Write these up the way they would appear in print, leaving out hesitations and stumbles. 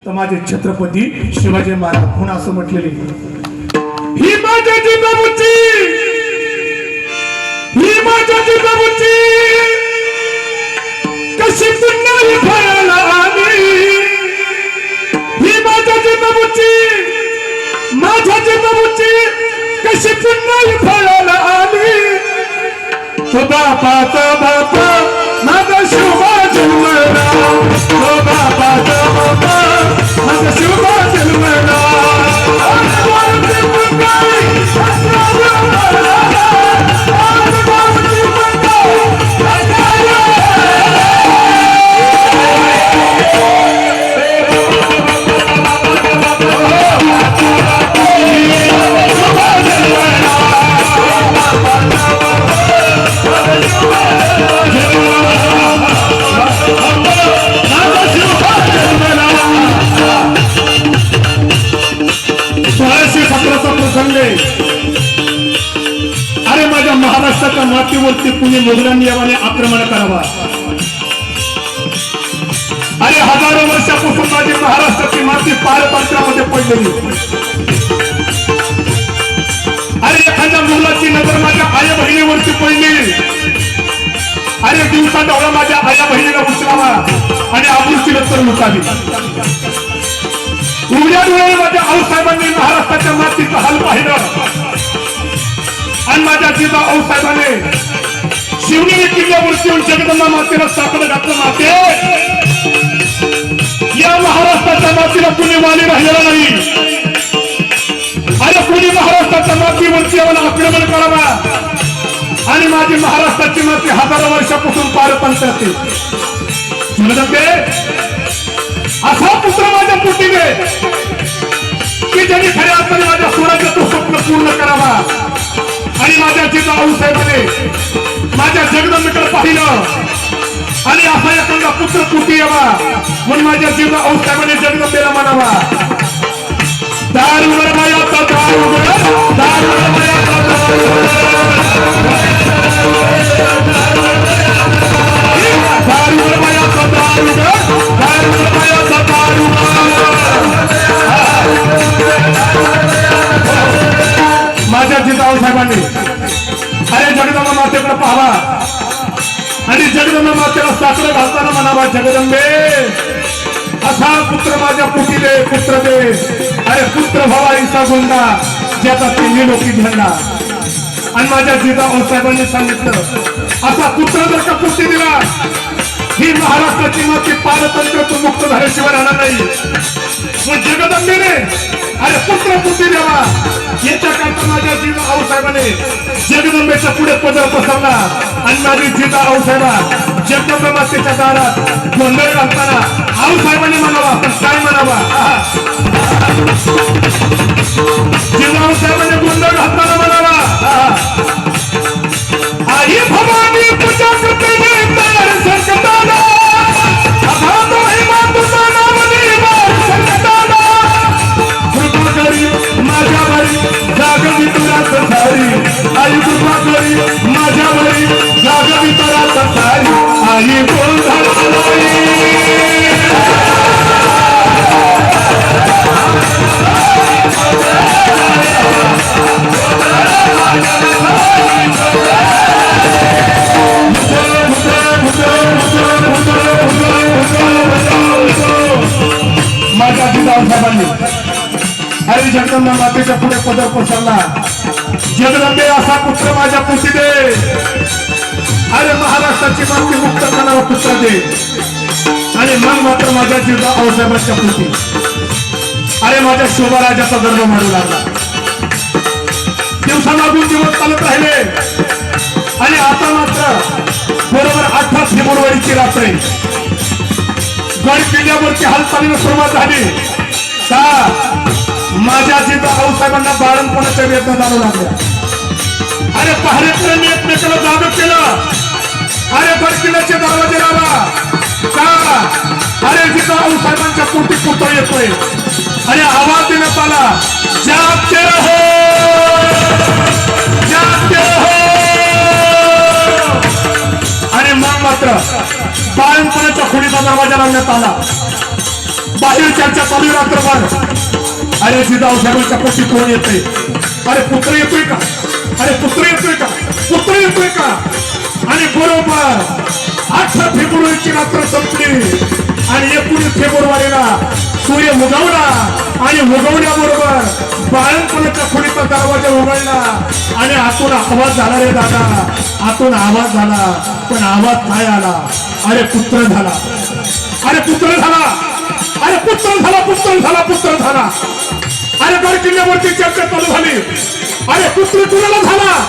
तर माझे छत्रपती शिवाजी महाराज म्हणून असं म्हटलेले, ही माझ्या जिजाऊची, ही माझ्या जिजाऊची कशी पुन्हा फळाला आली, ही माझ्या जिजाऊची, माझ्या जिजाऊची कशी पुन्हा फळाला आली, तो बापाचा बापा माझा शिवा जन्मला, तो बापाचा बापा माझा शिवा जन्मला, अरे माझ्या महाराष्ट्राच्या मातीवरती कुणी मोगलांनी यावाने आक्रमण करावा, अरे हजारो वर्षापासून माझी महाराष्ट्राची माती पारपात्रामध्ये पडलेली, अरे एखाद्या मुलाची नजर माझ्या आया बहिणीवरती पडली, अरे दिवसा डोळा माझ्या आया बहिणीला उचलावा आणि आबरूची नजर लुटावी, उघड्या डोळ्याने माझ्या आऊसाहेबांनी महाराष्ट्राच्या मातीचा हाल पाहिलं आणि माझ्या जिजा आऊसाहेबांने शिवनेरी किल्ल्यावरती येऊन जगदंबा मातेला साकडं घातलं, माते या महाराष्ट्राच्या मातीला कुणी वाली राहिलेला नाही, अरे कुणी महाराष्ट्राच्या मातीवरती येऊन आक्रमण करावा आणि माझी महाराष्ट्राची माती हजारो वर्षापासून पारपण करते, जगदंबे असा पुत्र माझ्या पोटीने की ज्यांनी खऱ्या अर्थाने माझ्या स्वराज्याचं स्वप्न पूर्ण करावा आणि माझ्या जिजा आऊसाहेबांनी माझ्या जगदंबेकडे पाहिलं आणि असा एखादा पुत्र पोटी यावा म्हणून माझ्या जिजा आऊसाहेबांनी जगदंबेला म्हणावा, दार उघड मायाचा दार उघड, दार उघड मायाचा दार उघड, दार उघड मायाचा दार उघड, दार उघड मायाचा दार उघड, माझ्या जिजा आऊसाहेबांनी अरे जगदंबा मातेकडे पाहावा आणि जगदंबा मातेला साकडं घालताना म्हणावा, जगदंबे असा पुत्र माझ्या पोटी दे, पुत्र दे, अरे पुत्र व्हावा ईसा गोंदा ज्याचा तिन्ही लोकी झेंडा, आणि माझ्या जिजा आऊसाहेबांनी सांगितलं असा पुत्र जर का पोटी दिला ही महाराष्ट्राची माती पारतंत्र्यातून मुक्त झाल्याशिवाय राहणार नाही, मग जगदंबेने अरे पुत्र पोटी द्यावा याच्या करता माझ्या जिजा आऊसाहेबांनी जगदंबेच्या पुढे पदर पसरला आणि माझी जिजा आऊसाहेबा जगदंबा मातेच्या दारात गोंधळ घालताना आऊसाहेबांनी म्हणावा, पण काय म्हणावा, जिजा आऊसाहेबांनी गोंधळ घालताना म्हणावा, आई भवानी पूजा करते संकटाला, अभातो हिमा तुझा नाम निवार संकटाला, कृपा करी माझ्यावरी जागवी तुला संसारी, आई कृपा करी माझ्यावरी जागवी तुला संसारी, आई गोंधळाई माझ्या जिजा आऊसाहेबांनी अरे जगदंबा मातेच्या पुढे पदर पसरला, जगदंबे असा पुत्र माझ्या पोटी दे, अरे महाराष्ट्राची माती मुक्त करणारा पुत्र दे, आणि मग मात्र माझ्या जिजा आऊसाहेबांच्या पोटी अरे माझ्या शोभाराजाचा गर्व मारू लागला, दिवसामागून दिवस चालत राहिले आणि आता मात्र बरोबर 18 फेब्रुवारीची रात्री गड किल्ल्यावरची हालचालीला सुरुवात झाली का माझ्या जिजा आऊसाहेबांना बाळणपणाच्या वेदना जाणू लागल्या, अरे पहारेकरांनी एकमेकाला जाग केलं, अरे गड किल्ल्याचे दरवाजे लावा का, अरे जिजा आऊसाहेबांच्या पोटी पुतळा येतोय आणि आवाज देण्यात आला, जागते रहो, जागते रहो, आणि मग मात्र बाळणपणाच्या खोलीचा दरवाजा लावण्यात आला बाहेर चर्चा चालू रात्रभर अरे जिजाऊसाहेबांच्या पोटी कोण येते अरे पुत्र येतोय का अरे पुत्र येतोय का पुत्र येतोय का आणि बरोबर 8 फेब्रुवारीची रात्र संपली आणि 19 फेब्रुवारीला सूर्य उगवला आणि उगवल्याबरोबर बाळणपणाच्या खोलीचा दरवाजा उघडला आणि आतून आवाज झाला रे दादा आतून आवाज झाला पण आवाज काय आला अरे पुत्र झाला अरे पुत्र झाला अरे पुत्र झाला पुत्र झाला पुत्र झाला अरे गड किल्ल्यावरती चर्चा चालू झाली अरे पुत्र कुणाला झाला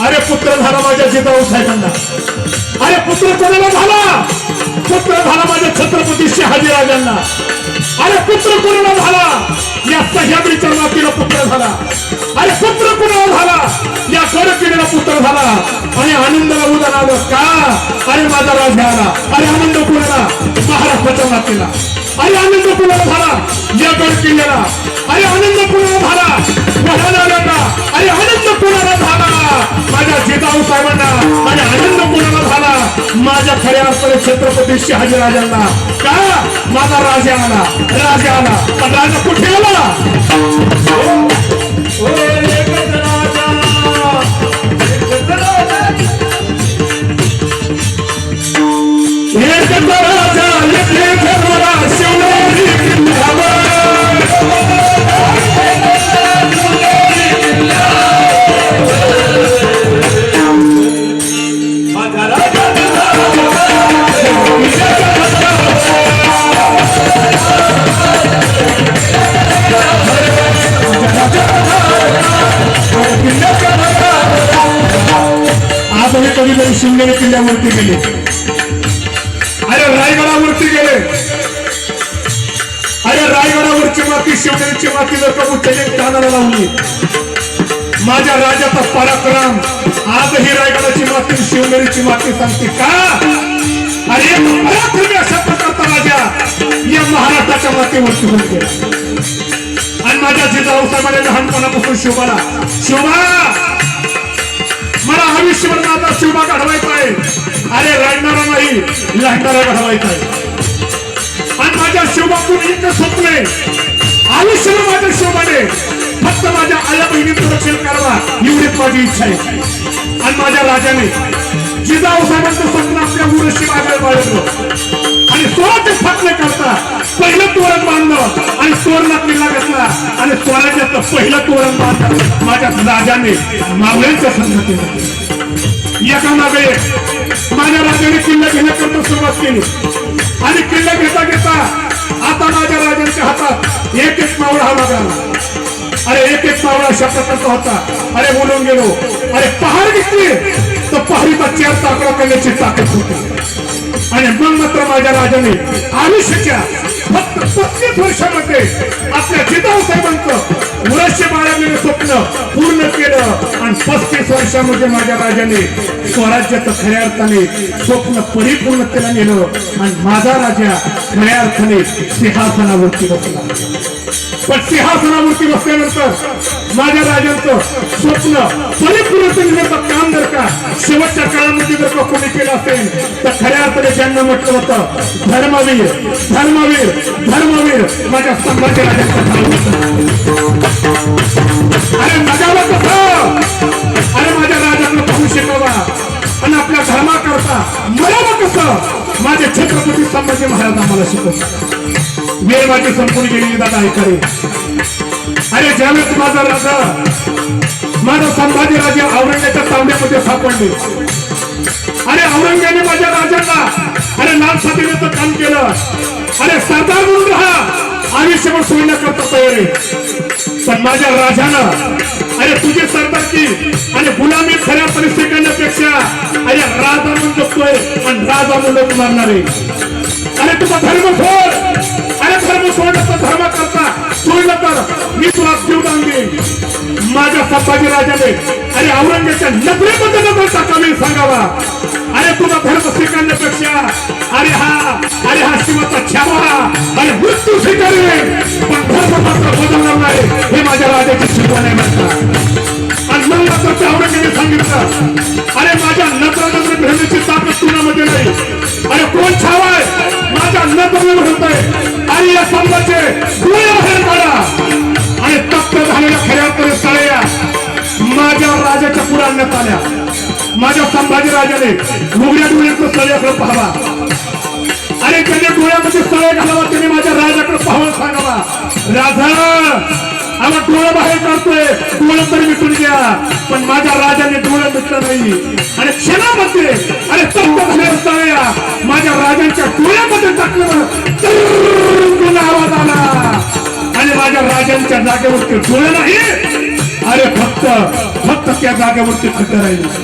अरे पुत्र झाला माझ्या जिजाऊसाहेबांना अरे पुत्र कोणाला झाला पुत्र झाला माझ्या छत्रपती शहाजीराजांना अरे पुत्र कोणाला झाला या सह्याद्रीच्या मातीला पुत्र झाला अरे पुत्र कोणाला झाला या गड किल्ल्याला पुत्र झाला आणि आनंदाला उदाहरण आलं का अरे माझा राजा आला अरे आनंद कुणाला महाराष्ट्राच्या मातीला अरे आनंद कुणाला झाला या गड किल्ल्याला अरे आनंद कुणाला झाला वडाला अरे आनंद कुणाला झाला माझ्या जिजाऊसाहेबांना आणि आनंद कुणाला झाला माझ्या खऱ्या अर्थाने छत्रपती शहाजीराजांना का माझा राजा आला पण राजा कुठे आला एकच राजा शिवनेरी किल्ल्यावर आजही कधीतरी शिवनेरी किल्ल्यावरती गेले अरे रायगडावरती गेले अरे रायगडावरची माती शिवनेरीची माती जर प्रभू चलित कानाला लावली माझ्या राजाचा पराक्रम आजही रायगडाची माती शिवनेरीची माती सांगते का अरे पराक्रमी अशा प्रकारचा राजा या महाराष्ट्राच्या मातीवरती होऊन गेला आणि माझ्या जिजाऊसाहेबांनी लहानपणापासून शिवबाला शिवबा मला आयुष्यभर माझा शिवबा घडवायचा आहे अरे रडणारा नाही लढणारा घडवायचा आहे आणि माझ्या शिवबातून एकच स्वप्न आहे आयुष्यभर माझ्या शिवबाने फक्त माझ्या आया बहिणीचं रक्षण करावा एवढीच माझी इच्छा आहे आणि माझ्या राजाने जिजाऊसाहेबांचं स्वप्न आपल्या उरशी मागे बाळगलं आणि स्वराज्य स्थापने करता पहिलं तोरण बांधलं आणि तोरणा किल्ला घेतला आणि स्वराज्याचं पहिलं तोरण बांधलं माझ्या राजाने मावळ्यांच्या संगतीने एका मागे माझ्या राजाने किल्ला घेण्याकरता सुरुवात केली आणि किल्ला घेता घेता आता माझ्या राजांच्या हातात एक मावळा हा लागला अरे एक मावळा अशा प्रकारचा होता अरे बोलून गेलो अरे पहाड घेतली तर पहाडीचा 4 ताकडा करण्याची ताकद होती आणि मग मात्र माझ्या राजाने आयुष्याच्या फक्त 35 वर्षामध्ये आपल्या जिजाऊसाहेबांचं वर्ष बाळगलेलं स्वप्न पूर्ण केलं आणि 35 वर्षामध्ये माझ्या राजाने स्वराज्याचं खऱ्या अर्थाने स्वप्न परिपूर्णतेला नेलं आणि माझा राजा खऱ्या अर्थाने सिंहासनावरती बसला पण सिंहासनावरती बसल्यानंतर माझ्या राजांचं स्वप्न परिपूर्णतेचं काम जर का शेवटच्या काळामध्ये जर का कोणी केलं असेल तर खऱ्या अर्थाने ज्यांना म्हटलं होतं धर्मवीर धर्मवीर धर्मवीर माझ्या संभाजी राजांचं नाव होतं अरे नगाला कसं अरे माझ्या राजांना पाहू शिकावा आणि आपल्या धर्माकरता मरावा कसं माझे छत्रपती संभाजी महाराज आम्हाला शिकवतात वेळ माझी संपून गेलेली दादा ऐकावे अरे ज्यावेळेस माझा राजा माझा संभाजी राजे औरंगाच्या तांब्यामध्ये सापडले अरे औरंगाने माझ्या राजांना अरे नाथ देण्याचं काम केलं अरे सरदार म्हणून राहा आयुष्यभर सोडण्याकरता तयार आहे पण माझ्या राजानं अरे तुझी सरदारकी आणि गुलामी खऱ्या परिस्थिती करण्यापेक्षा अरे राजा म्हणून जगतोय आणि राजा म्हणून मारणार आहे अरे तुझा धर्म सोड अरे धर्म सोडलं तर धर्म करता सोडलं तर मी तुला जीवदान देईन माझ्या संभाजी राजाने अरे औरंगाच्या नजरेमध्ये नजर टाकावी सांगावा अरे तुझा धर्म स्वीकारण्यापेक्षा अरे हा शिवाचा छावा आणि मृत्यू स्वीकारेल पण धर्म मात्र बदलणार नाही हे माझ्या राजाची शिकवण आहे म्हणतात आणि मग मात्र त्या औरंगाने सांगितलं अरे माझ्या नजर भिडण्याची ताकद तुझ्यामध्ये नाही अरे कोण छावा आहे माझ्या नतमस्तक होतोय आणि या संघाचे डोळे बाहेर काढा आणि तप्त झालेल्या खऱ्या अर्थाने तळया माझ्या राजाच्या पुढे आणण्यात आल्या. माझ्या संभाजी राजाने उघड्या डोळ्याचं तळ्याकडे पाहावा आणि त्याने डोळ्यामध्ये तळे घालावा. त्याने माझ्या राजाकडे पाहावं सांगावा, राजा आम्हा डोळं बाहेर काढतोय, डोळं तरी मिटून घ्या. पण माझ्या राजाने डोळं मिटलं नाही आणि क्षणामध्ये अरे तप्त झालेल्या तळया माझ्या राजांच्या डोळ्यामध्ये टाकलं. आवाज आला आणि माझ्या राजांच्या जागेवरती डोळे नाही, अरे फक्त त्या जागेवरती खड्डे राहिले.